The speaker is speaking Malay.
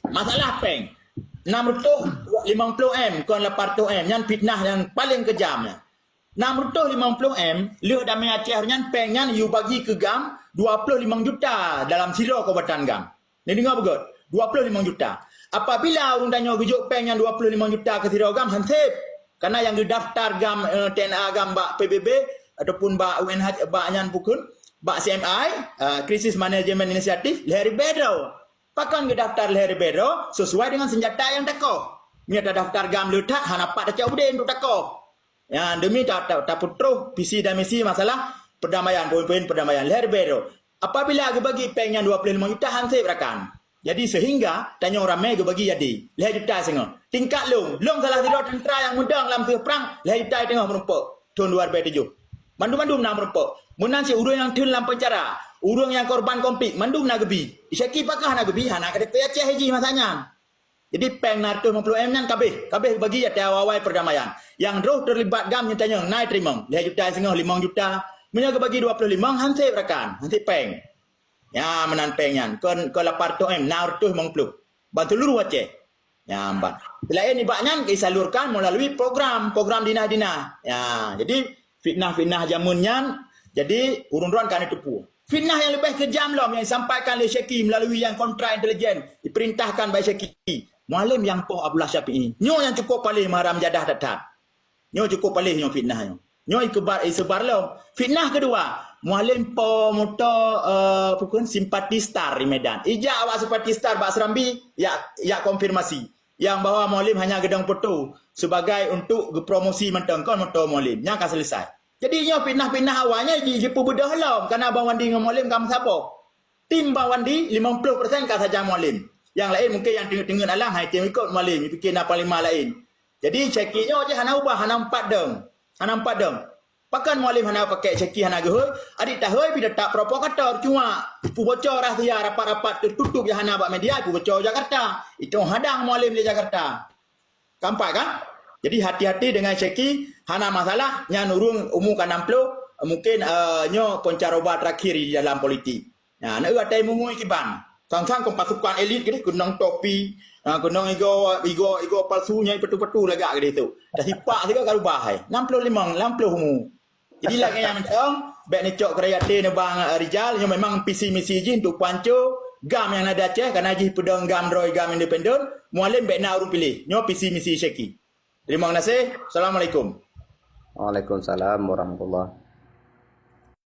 Masalah peng. 650M kon 800M yang fitnah yang paling kejamnya. 650M leh damai Aceh nyan peng nyan you bagi ke gam 25 juta dalam siro Kabupaten Gam. Ni dengar begot? 25 juta. Apabila orang tanya bijuk peng yang 25 juta ke siro gam hansip. Karena yang didaftar gam TNA gam bak PBB ataupun bak UNH bak nyan pukul bak CMI Krisis Manajemen Inisiatif lehari bedro. Pakan ke daftar lehari bedro sesuai dengan senjata yang takoh. Ni ada daftar gam letak hanapak dah caudin untuk takoh. Ya demi tak putruh visi dan misi masalah perdamaian, poin-poin perdamaian lehari bedro. Apabila ke bagi peng yang 25 juta hansip rakan. Jadi sehingga tanya orang ramai ke bagi jadi lehari juta sengah. Tingkat long salah tidak tentera yang mudang dalam perang lehari juta tengah merempuk tahun 2007. Mandu-mandu nak merempuk. Munan si urang yang tun dalam penjara. Urang yang korban konflik, mandum nak gebi. Isyaki pakah nak gebi, nak kata Aceh haji masanya. Jadi peng 650M kan kabeh bagi ya awal perdamaian. Yang roh terlibat gam yang tanya naik terima. 5 juta setengah 5 juta. Punya ke bagi 25 hansip rakan, hansip peng. Ya menan peng yan. Kon 800M 650. Bantu seluruh Aceh. Ya ambat. Selain ibaknya disalurkan melalui program dinah-dinah. Ya, jadi fitnah-fitnah jamunnya jadi urun-urun kan tipu. Fitnah yang lebih kejam lah yang disampaikan oleh Syekhi melalui yang kontra intelijen diperintahkan oleh Syekhi. Mualim yang Poh Abdullah Syafi'i. Nyo yang cukup paling maram jadah datat. Nyo cukup paling nyo fitnah nyo. Nyo sebar lah. Fitnah kedua, Mualim Poh moto pukul simpati star di Medan. Ijak awak simpati star Bak Serambi ya konfirmasi yang bahwa Mualim hanya gedang foto sebagai untuk promosi mentang kon moto Mualim. Nya akan selesai. Jadi nyo fitnah awalnya jipu bedah lah karena Abang Wandi dengan Mualim kamu siapa? Tim Abang Wandi 50% kah saja Mualim. Yang lain mungkin yang tengah-tengah alang hai tim ikut Mualim, fikir apa lima lain. Jadi cekinya je hana ubah hana 4 deng. Hana 4 deng. Pakan Mualim hana pakai ceki hana gehoi, adik dah hoi bila tak provokator cuma ipu bocor rahsia rapat-rapat tertutup ya hana bak media ipu bocor Jakarta. Itu hadang Mualim di Jakarta. Kampak kan? Jadi hati-hati dengan Syekhi, hana masalah, nya nurung umum kan 60, mungkin nyo poncaroba terakhir di dalam politik. Nah, nak atai mungui kiban. Sang-sang kau pasukan elit gini, kunang topi, kunang ego palsunya petu-petu lagak gini tu. Dah sipak juga kalau bahai. 65, 60 humu. Jadi lagi yang mentang, baik ni cok kerajaan ni bang Rizal, yang memang visi misi je untuk panco, gam yang ada Aceh, kerana je pedang gam droi gam independen, Mualim baik nak urung pilih. Nyo visi misi Syekhi. Terima kasih. Assalamualaikum. Waalaikumsalam warahmatullahi